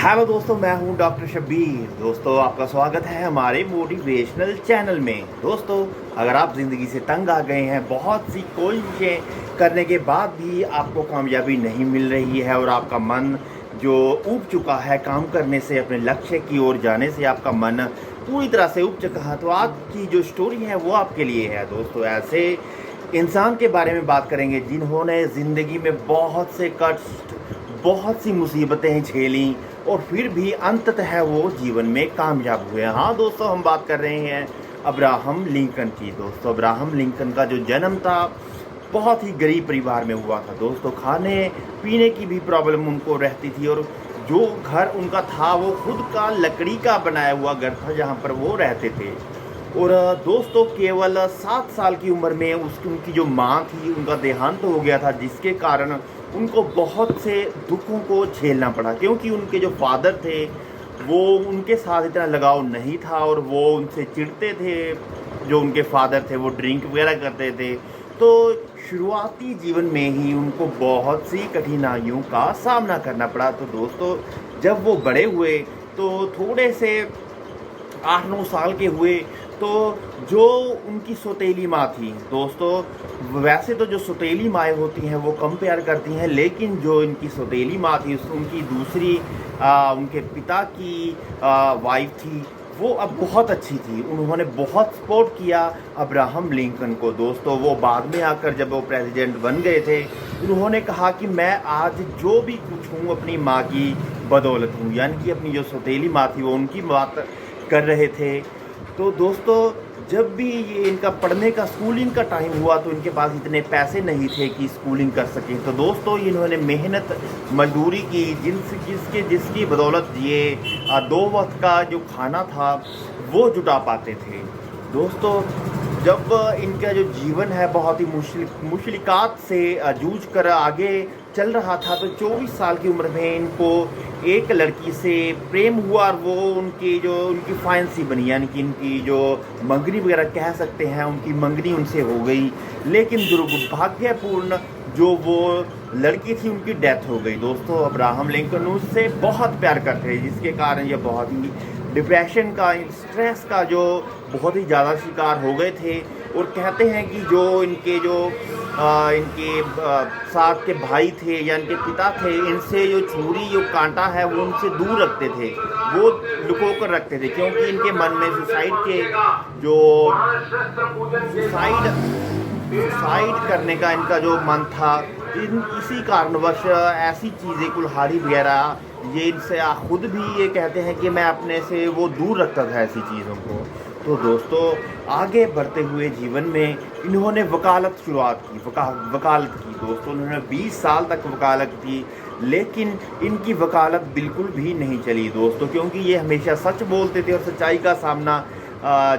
Hello दोस्तों, मैं हूं डॉक्टर शब्बीर। दोस्तों, आपका स्वागत है हमारे मोटिवेशनल चैनल में। दोस्तों, अगर आप ज़िंदगी से तंग आ गए हैं, बहुत सी कोशिशें करने के बाद भी आपको कामयाबी नहीं मिल रही है और आपका मन जो ऊब चुका है काम करने से, अपने लक्ष्य की ओर जाने से आपका मन पूरी तरह से ऊब चुका है, तो आज की जो स्टोरी है वो आपके लिए है। दोस्तों, ऐसे इंसान के बारे में बात करेंगे जिन्होंने ज़िंदगी में बहुत से कष्ट, बहुत सी मुसीबतें झेली और फिर भी अंततः वो जीवन में कामयाब हुए। हाँ दोस्तों, हम बात कर रहे हैं अब्राहम लिंकन की। दोस्तों, अब्राहम लिंकन का जो जन्म था बहुत ही गरीब परिवार में हुआ था। दोस्तों, खाने पीने की भी प्रॉब्लम उनको रहती थी और जो घर उनका था वो खुद का लकड़ी का बनाया हुआ घर था जहाँ पर वो रहते थे। और दोस्तों, केवल 7 साल की उम्र में उनकी जो माँ थी उनका देहांत हो गया था, जिसके कारण उनको बहुत से दुखों को झेलना पड़ा, क्योंकि उनके जो फादर थे वो उनके साथ इतना लगाव नहीं था और वो उनसे चिढ़ते थे। जो उनके फादर थे वो ड्रिंक वगैरह करते थे, तो शुरुआती जीवन में ही उनको बहुत सी कठिनाइयों का सामना करना पड़ा। तो दोस्तों, जब वो बड़े हुए तो थोड़े से 8-9 साल के हुए, तो जो उनकी सौतेली माँ थी, दोस्तों वैसे तो जो सौतेली माएँ होती हैं वो कम प्यार करती हैं, लेकिन जो इनकी सौतेली माँ थी उनकी दूसरी उनके पिता की वाइफ थी, वो अब बहुत अच्छी थी। उन्होंने बहुत सपोर्ट किया अब्राहम लिंकन को। दोस्तों, वो बाद में आकर जब वो प्रेसिडेंट बन गए थे, उन्होंने कहा कि मैं आज जो भी कुछ हूँ अपनी माँ की बदौलत हूँ, यानी कि अपनी जो सौतेली माँ थी वो उनकी बात कर रहे थे। तो दोस्तों, जब भी ये इनका पढ़ने का स्कूलिंग का टाइम हुआ तो इनके पास इतने पैसे नहीं थे कि स्कूलिंग कर सकें। तो दोस्तों, इन्होंने मेहनत मजदूरी की, जिसकी बदौलत ये 2 वक्त का जो खाना था वो जुटा पाते थे। दोस्तों, जब इनका जो जीवन है बहुत ही मुश्किलात से जूझ कर आगे चल रहा था, तो 24 साल की उम्र में इनको एक लड़की से प्रेम हुआ और वो उनकी फाइंसी बनी, यानी कि इनकी जो मंगनी वगैरह कह सकते हैं, उनकी मंगनी उनसे हो गई। लेकिन दुर्भाग्यपूर्ण जो वो लड़की थी उनकी डेथ हो गई। दोस्तों, अब्राहम लिंकन उससे बहुत प्यार करते थे, जिसके कारण ये बहुत ही डिप्रेशन का, स्ट्रेस का जो बहुत ही ज़्यादा शिकार हो गए थे। और कहते हैं कि जो इनके साथ के भाई थे या इनके पिता थे, इनसे जो छुरी जो कांटा है वो उनसे दूर रखते थे, वो लुको कर रखते थे, क्योंकि इनके मन में सुसाइड करने का इनका जो मन था। इसी कारणवश ऐसी चीज़ें कुल्हाड़ी वगैरह ये इनसे खुद भी ये कहते हैं कि मैं अपने से वो दूर रखता था ऐसी चीज़ों को। तो दोस्तों, आगे बढ़ते हुए जीवन में इन्होंने वकालत शुरुआत की, वकालत की। दोस्तों, उन्होंने 20 साल तक वकालत की, लेकिन इनकी वकालत बिल्कुल भी नहीं चली दोस्तों, क्योंकि ये हमेशा सच बोलते थे और सच्चाई का सामना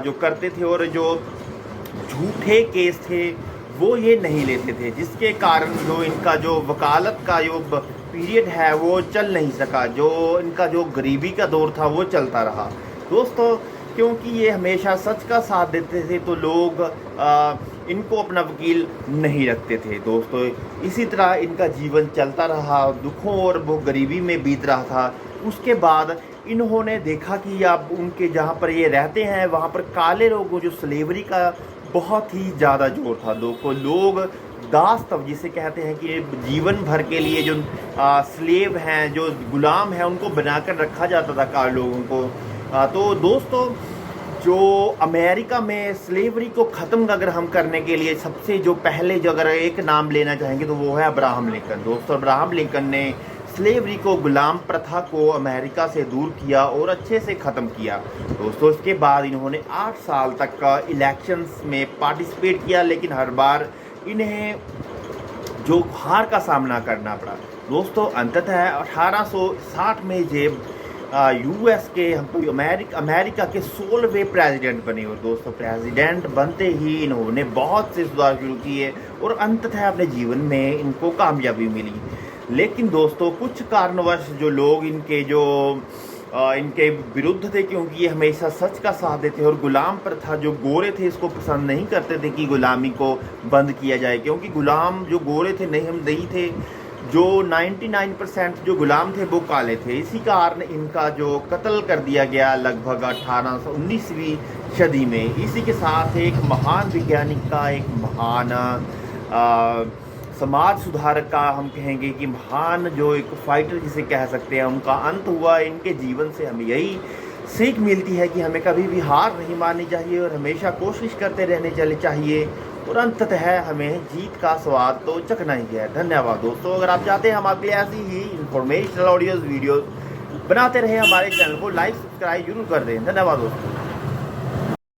जो करते थे, और जो झूठे केस थे वो ये नहीं लेते थे, जिसके कारण जो इनका जो वकालत का जो पीरियड है वो चल नहीं सका। जो इनका जो गरीबी का दौर था वो चलता रहा दोस्तों, क्योंकि ये हमेशा सच का साथ देते थे, तो लोग इनको अपना वकील नहीं रखते थे। दोस्तों, इसी तरह इनका जीवन चलता रहा, दुखों और वो गरीबी में बीत रहा था। उसके बाद इन्होंने देखा कि अब उनके जहाँ पर ये रहते हैं वहाँ पर काले लोगों जो स्लेवरी का बहुत ही ज़्यादा जोर था। लोग दास, जिसे कहते हैं कि जीवन भर के लिए जो स्लेव हैं, जो गुलाम हैं, उनको बनाकर रखा जाता था काले लोगों को। तो दोस्तों, जो अमेरिका में स्लेवरी को ख़त्म अगर हम करने के लिए सबसे जो पहले जो अगर एक नाम लेना चाहेंगे तो वो है अब्राहम लिंकन। दोस्तों, अब्राहम लिंकन ने स्लेवरी को, गुलाम प्रथा को अमेरिका से दूर किया और अच्छे से ख़त्म किया। दोस्तों, इसके बाद इन्होंने 8 साल तक का इलेक्शंस में पार्टिसिपेट किया, लेकिन हर बार इन्हें जो हार का सामना करना पड़ा। दोस्तों, अंततः 1860 में जब यूएस के अमेरिका के 16वें प्रेसिडेंट बने। और दोस्तों, प्रेसिडेंट बनते ही इन्होंने बहुत से सुधार शुरू किए और अंततः अपने जीवन में इनको कामयाबी मिली। लेकिन दोस्तों, कुछ कारणवश जो लोग इनके विरुद्ध थे, क्योंकि ये हमेशा सच का साथ देते और गुलाम प्रथा जो गोरे थे इसको पसंद नहीं करते थे कि गुलामी को बंद किया जाए, क्योंकि गुलाम जो गोरे थे नहीं थे जो 99% जो गुलाम थे वो काले थे। इसी कारण इनका जो कत्ल कर दिया गया लगभग 1819वीं सदी में। इसी के साथ एक महान वैज्ञानिक का, एक महान समाज सुधारक का, हम कहेंगे कि महान जो एक फाइटर जिसे कह सकते हैं, उनका अंत हुआ। इनके जीवन से हमें यही सीख मिलती है कि हमें कभी भी हार नहीं माननी चाहिए और हमेशा कोशिश करते रहने चाहिए और अंततः हमें जीत का स्वाद तो चखना ही है। धन्यवाद दोस्तों। अगर आप चाहते हैं हम आपके लिए ऐसी ही इंफॉर्मेशनल ऑडियोज़ वीडियोज़ बनाते रहे, हमारे चैनल को लाइक सब्सक्राइब जरूर कर दें। धन्यवाद दोस्तों।